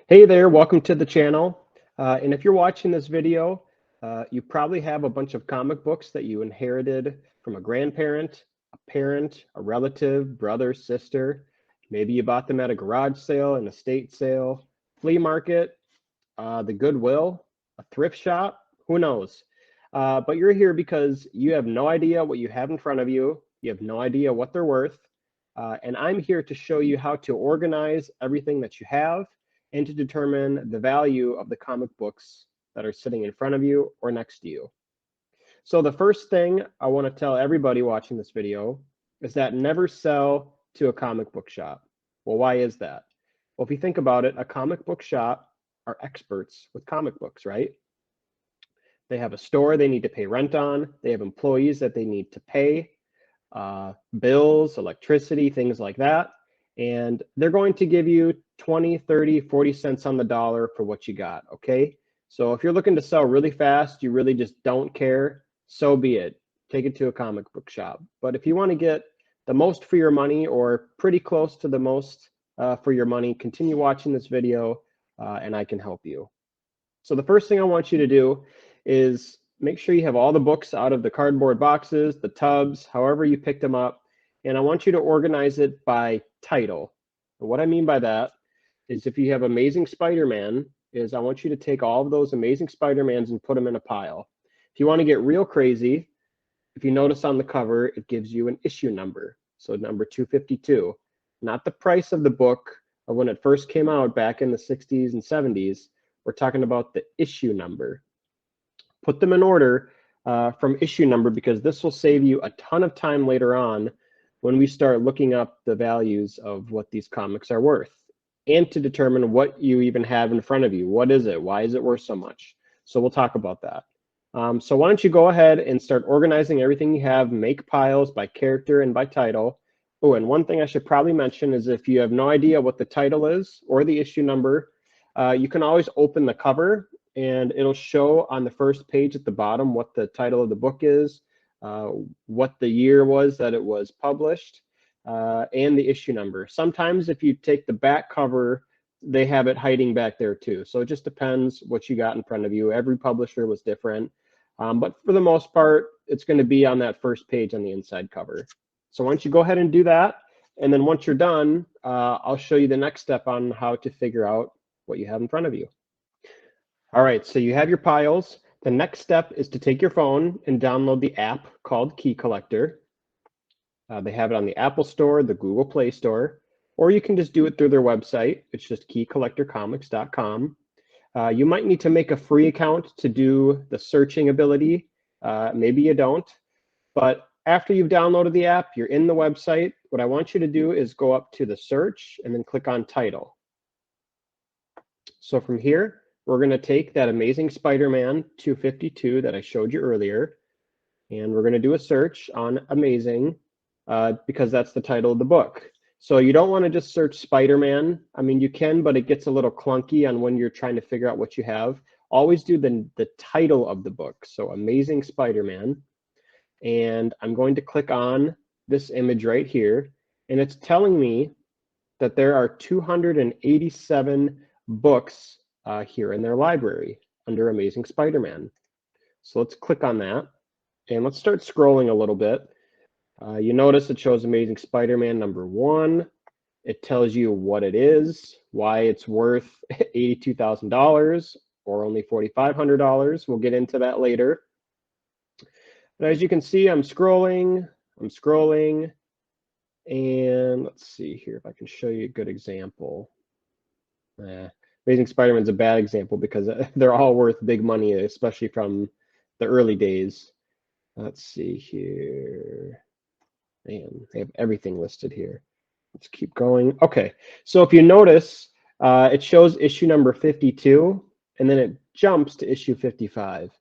Hey there, welcome to the channel. And if you're watching this video, you probably have a bunch of comic books that you inherited from a grandparent, a parent, a relative, brother, sister. Maybe you bought them at a garage sale, an estate sale, flea market, the Goodwill, a thrift shop, who knows? But you're here because you have no idea what you have in front of you. You have no idea what they're worth. And I'm here to show you how to organize everything that you have and to determine the value of the comic books that are sitting in front of you or next to you. So the first thing I want to tell everybody watching this video is that never sell to a comic book shop. Well, why is that? Well, if you think about it, a comic book shop are experts with comic books, right? They have a store they need to pay rent on. They have employees that they need to pay, bills, electricity, things like that. And they're going to give you 20, 30, 40 cents on the dollar for what you got, okay? So if you're looking to sell really fast, you really just don't care, so be it. Take it to a comic book shop. But if you want to get the most for your money or pretty close to the most for your money, continue watching this video and I can help you. So the first thing I want you to do is make sure you have all the books out of the cardboard boxes, the tubs, however you picked them up, and I want you to organize it by title. And what I mean by that is if you have Amazing Spider-Man, is I want you to take all of those Amazing Spider-Mans and put them in a pile. If you want to get real crazy, if you notice on the cover, it gives you an issue number. So number 252, not the price of the book of when it first came out back in the 60s and 70s. We're talking about the issue number. Put them in order from issue number because this will save you a ton of time later on when we start looking up the values of what these comics are worth and to determine what you even have in front of you. What is it? Why is it worth so much? So we'll talk about that. So why don't you go ahead and start organizing everything you have, make piles by character and by title. Oh, and one thing I should probably mention is if you have no idea what the title is or the issue number, you can always open the cover and it'll show on the first page at the bottom what the title of the book is, what the year was that it was published, and the issue number. Sometimes if you take the back cover, they have it hiding back there too. So it just depends what you got in front of you. Every publisher was different. But for the most part, it's going to be on that first page on the inside cover. So why don't you go ahead and do that? And then once you're done, I'll show you the next step on how to figure out what you have in front of you. All right, so you have your piles. The next step is to take your phone and download the app called Key Collector. They have it on the Apple Store, the Google Play Store, or you can just do it through their website. It's just keycollectorcomics.com. You might need to make a free account to do the searching ability. Maybe you don't, but after you've downloaded the app, you're in the website. What I want you to do is go up to the search and then click on title. So from here, we're going to take that Amazing Spider-Man 252 that I showed you earlier, and we're going to do a search on Amazing because that's the title of the book. So you don't want to just search Spider-Man. I mean, you can, but it gets a little clunky on when you're trying to figure out what you have. Always do the title of the book. So Amazing Spider-Man. And I'm going to click on this image right here. And it's telling me that there are 287 books here in their library under Amazing Spider-Man. So let's click on that. And let's start scrolling a little bit. You notice it shows Amazing Spider-Man #1. It tells you what it is, why it's worth $82,000 or only $4,500. We'll get into that later. But as you can see, I'm scrolling, and let's see here if I can show you a good example. Amazing Spider-Man's a bad example because they're all worth big money, especially from the early days. Let's see here. Man, they have everything listed here. Let's keep going. Okay, so if you notice, it shows issue number 52, and then it jumps to issue 55.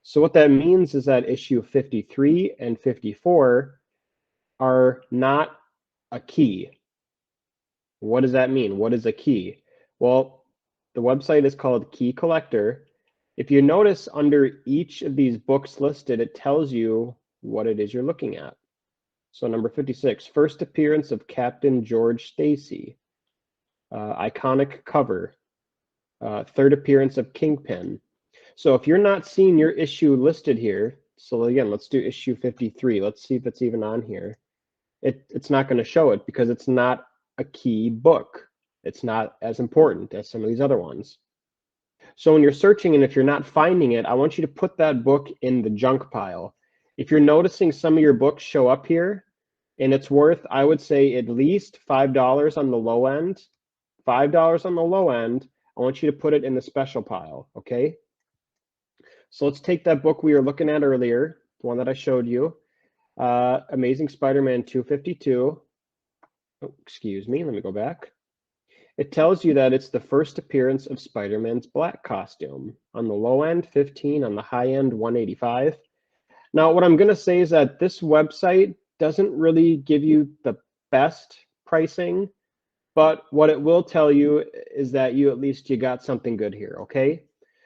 So what that means is that issue 53 and 54 are not a key. What does that mean? What is a key? Well, the website is called Key Collector. If you notice under each of these books listed, it tells you what it is you're looking at. So number 56, first appearance of Captain George Stacy. Iconic cover. third appearance of Kingpin. So if you're not seeing your issue listed here, so again, let's do issue 53. Let's see if it's even on here. It's not going to show it because it's not a key book. It's not as important as some of these other ones. So when you're searching and if you're not finding it, I want you to put that book in the junk pile. If you're noticing some of your books show up here and it's worth, I would say, at least $5 on the low end, $5 on the low end, I want you to put it in the special pile, okay? So let's take that book we were looking at earlier, the one that I showed you, Amazing Spider-Man 252. Oh, excuse me, let me go back. It tells you that it's the first appearance of Spider-Man's black costume. On the low end, 15, on the high end, 185. Now, what I'm going to say is that this website doesn't really give you the best pricing, but what it will tell you is that you got something good here, okay?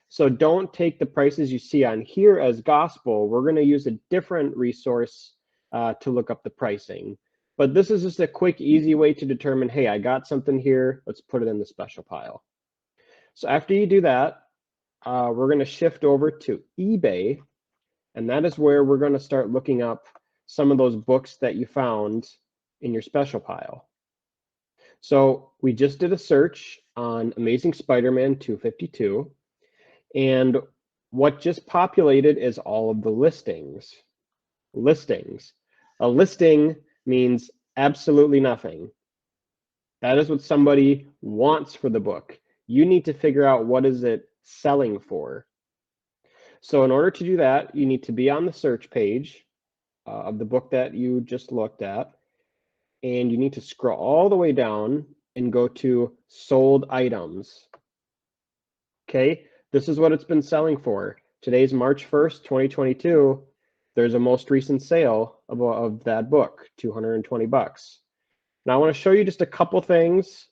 So don't take the prices you see on here as gospel. We're going to use a different resource to look up the pricing. But this is just a quick, easy way to determine, hey, I got something here. Let's put it in the special pile. So after you do that, we're going to shift over to eBay. And that is where we're going to start looking up some of those books that you found in your special pile. So we just did a search on Amazing Spider-Man 252. And what just populated is all of the listings. Listings. A listing means absolutely nothing. That is what somebody wants for the book. You need to figure out what is it selling for. So in order to do that, you need to be on the search page of the book that you just looked at, and you need to scroll all the way down and go to sold items. Okay, this is what it's been selling for. Today's March 1st, 2022. There's a most recent sale of that book, 220 bucks. Now I want to show you just a couple things,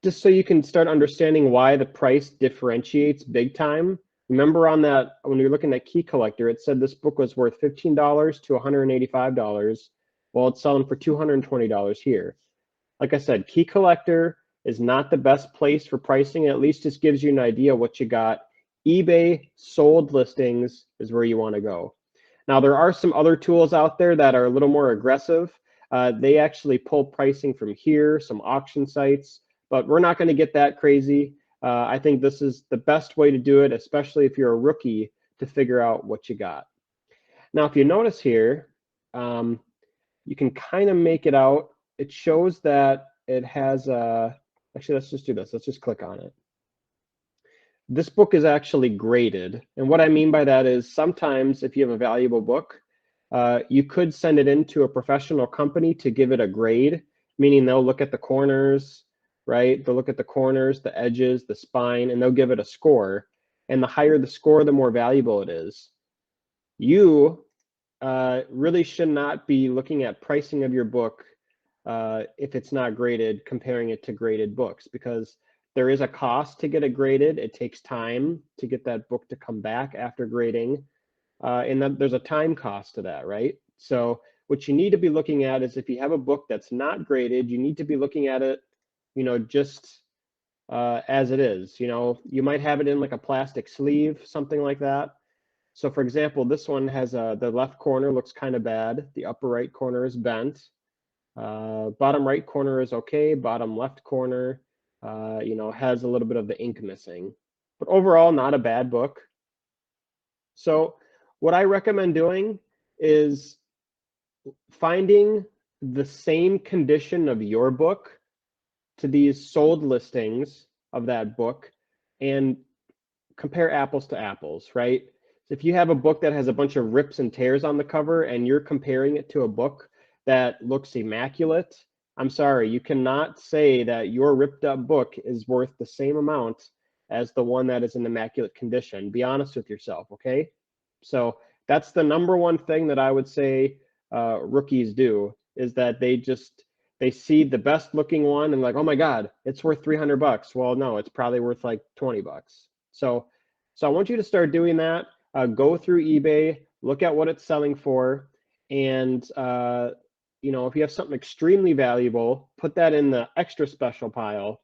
just so you can start understanding why the price differentiates big time. Remember on that, when you're looking at Key Collector, it said this book was worth $15 to $185. Well, it's selling for $220 here. Like I said, Key Collector is not the best place for pricing. It at least just gives you an idea what you got. eBay sold listings is where you want to go. Now, there are some other tools out there that are a little more aggressive. They actually pull pricing from here, some auction sites, but we're not going to get that crazy. I think this is the best way to do it, especially if you're a rookie, to figure out what you got. Now, if you notice here, you can kind of make it out. It shows that it has actually, let's just do this. Let's just click on it. This book is actually graded. And what I mean by that is sometimes if you have a valuable book, you could send it into a professional company to give it a grade, meaning they'll look at the corners, right? They'll look at the corners, the edges, the spine, and they'll give it a score. And the higher the score, the more valuable it is. You really should not be looking at pricing of your book if it's not graded, comparing it to graded books, because there is a cost to get it graded. It takes time to get that book to come back after grading, and then there's a time cost to that, right? So what you need to be looking at is if you have a book that's not graded, you need to be looking at it, just as it is. You might have it in like a plastic sleeve, something like that. So for example, this one has the left corner looks kind of bad. The upper right corner is bent. Bottom right corner is okay. Bottom left corner, has a little bit of the ink missing. But overall, not a bad book. So what I recommend doing is finding the same condition of your book to these sold listings of that book and compare apples to apples, right? If you have a book that has a bunch of rips and tears on the cover and you're comparing it to a book that looks immaculate, I'm sorry, you cannot say that your ripped up book is worth the same amount as the one that is in immaculate condition. Be honest with yourself, okay? So that's the number one thing that I would say rookies do, is that they see the best looking one and like, oh my God, it's worth 300 bucks. Well, no, it's probably worth like 20 bucks. So I want you to start doing that. Go through eBay, look at what it's selling for, and if you have something extremely valuable, put that in the extra special pile.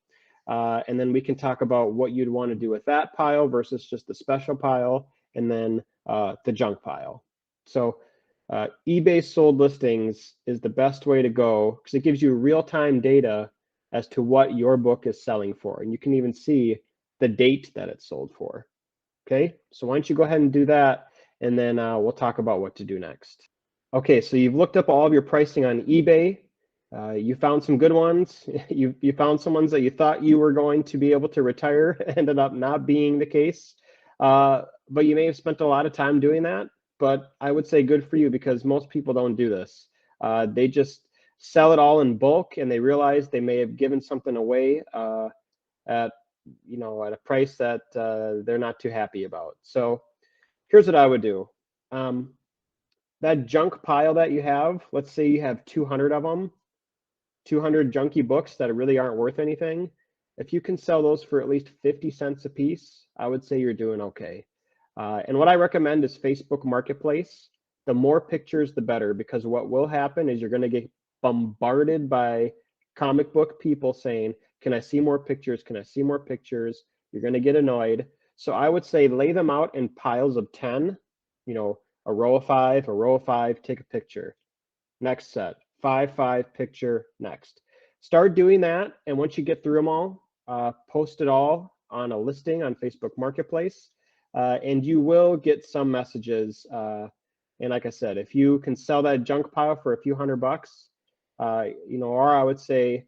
And then we can talk about what you'd want to do with that pile versus just the special pile, and then the junk pile. So eBay sold listings is the best way to go because it gives you real-time data as to what your book is selling for. And you can even see the date that it's sold for. Okay, so why don't you go ahead and do that, and then we'll talk about what to do next. Okay, so you've looked up all of your pricing on eBay. You found some good ones. You found some ones that you thought you were going to be able to retire, ended up not being the case. But you may have spent a lot of time doing that, but I would say good for you because most people don't do this. They just sell it all in bulk, and they realize they may have given something away at at a price that they're not too happy about. So here's what I would do. That junk pile that you have, let's say you have 200 of them, 200 junky books that really aren't worth anything. If you can sell those for at least 50 cents a piece, I would say you're doing okay. And what I recommend is Facebook Marketplace. The more pictures, the better, because what will happen is you're going to get bombarded by comic book people saying, can I see more pictures? Can I see more pictures? You're going to get annoyed. So I would say lay them out in piles of 10, a row of 5, a row of 5, take a picture. Next set, 5, 5, picture, next. Start doing that, and once you get through them all, post it all on a listing on Facebook Marketplace, and you will get some messages. And like I said, if you can sell that junk pile for a few $100, or I would say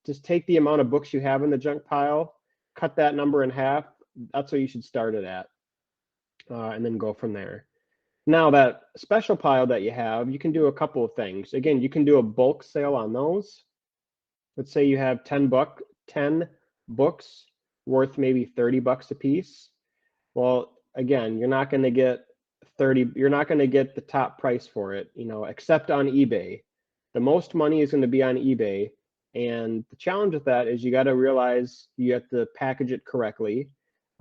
just take the amount of books you have in the junk pile, cut that number in half. That's what you should start it at, and then go from there. Now that special pile that you have, you can do a couple of things. Again, you can do a bulk sale on those. Let's say you have 10 books worth maybe $30 a piece. Well, again, you're not going to get the top price for it, except on eBay. The most money is going to be on eBay. And the challenge with that is you got to realize you have to package it correctly.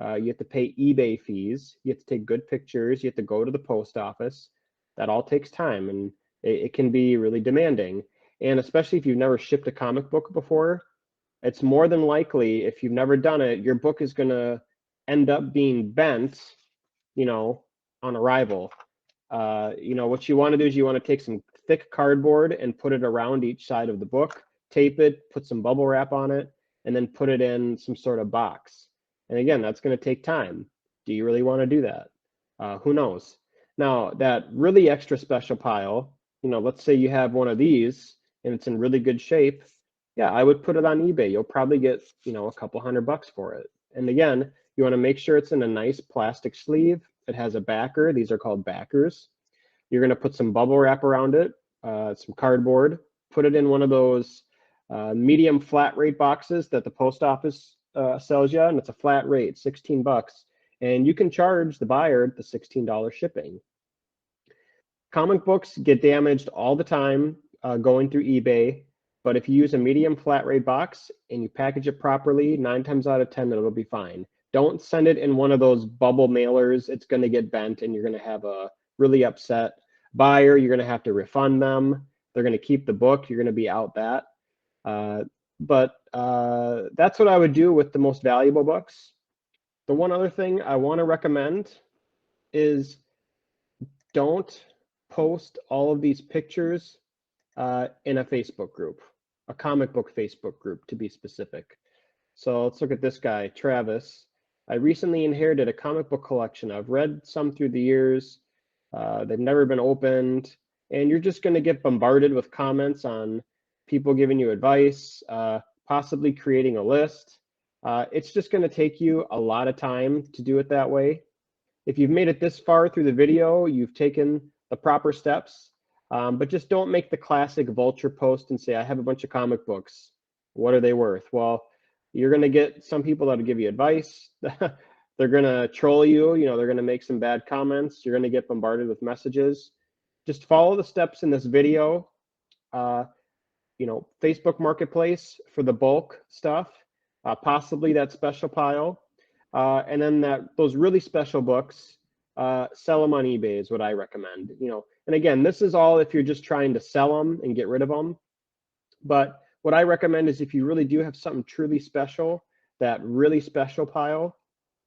You have to pay eBay fees. You have to take good pictures. You have to go to the post office. That all takes time, and it can be really demanding. And especially if you've never shipped a comic book before, it's more than likely, if you've never done it, your book is going to end up being bent, on arrival. What you want to do is you want to take some thick cardboard and put it around each side of the book, tape it, put some bubble wrap on it, and then put it in some sort of box. And again, that's going to take time. Do you really want to do that? Who knows? Now, that really extra special pile, let's say you have one of these and it's in really good shape. Yeah, I would put it on eBay. You'll probably get, a couple $100 for it. And again, you want to make sure it's in a nice plastic sleeve. It has a backer. These are called backers. You're going to put some bubble wrap around it, some cardboard, put it in one of those medium flat rate boxes that the post office sells you, and it's a flat rate, $16, and you can charge the buyer the $16 shipping. Comic books get damaged all the time going through eBay, but if you use a medium flat rate box and you package it properly, 9 times out of 10 it'll be fine. Don't send it in one of those bubble mailers. It's going to get bent, and you're going to have a really upset buyer. You're going to have to refund them. They're going to keep the book. You're going to be out that. But that's what I would do with the most valuable books. The one other thing I want to recommend is don't post all of these pictures in a Facebook group, a comic book Facebook group to be specific. So let's look at this guy, Travis. I recently inherited a comic book collection. I've read some through the years. They've never been opened. And you're just going to get bombarded with comments on people giving you advice, possibly creating a list. It's just going to take you a lot of time to do it that way. If you've made it this far through the video, you've taken the proper steps, but just don't make the classic vulture post and say, I have a bunch of comic books. What are they worth? Well, you're going to get some people that'll give you advice. They're going to troll you. They're going to make some bad comments. You're going to get bombarded with messages. Just follow the steps in this video. Facebook Marketplace for the bulk stuff, possibly that special pile, and then those really special books, sell them on eBay is what I recommend. And again, this is all if you're just trying to sell them and get rid of them. But what I recommend is if you really do have something truly special, that really special pile,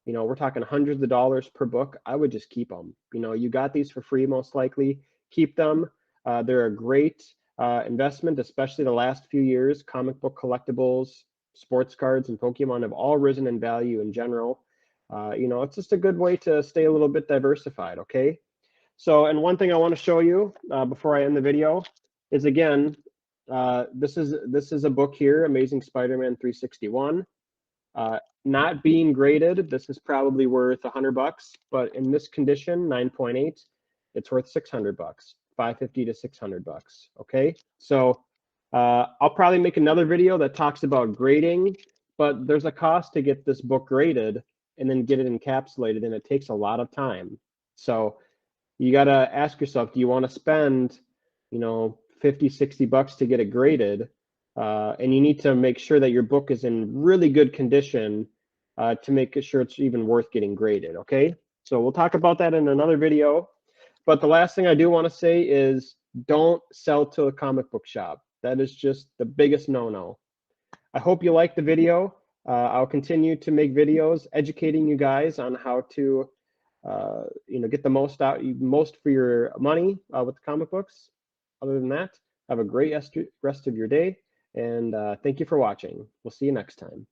you know, we're talking hundreds of dollars per book, I would just keep them. You know, you got these for free, most likely. Keep them. They're a great investment, especially the last few years. Comic book collectibles, sports cards, and Pokemon have all risen in value in general. You know, it's just a good way to stay a little bit diversified, okay? So, and one thing I want to show you before I end the video is, again, this is a book here, Amazing Spider-Man 361. Not being graded, this is probably worth $100, but in this condition, 9.8, it's worth $600, 550 to $600. Okay, so I'll probably make another video that talks about grading, but there's a cost to get this book graded and then get it encapsulated, and it takes a lot of time. So you got to ask yourself, do you want to spend, you know, 50, 60 bucks to get it graded? And you need to make sure that your book is in really good condition to make sure it's even worth getting graded, okay? So we'll talk about that in another video. But the last thing I do want to say is don't sell to a comic book shop. That is just the biggest no-no. I hope you liked the video. I'll continue to make videos educating you guys on how to you know, get the most for your money with the comic books. Other than that, have a great rest of your day, and thank you for watching. We'll see you next time.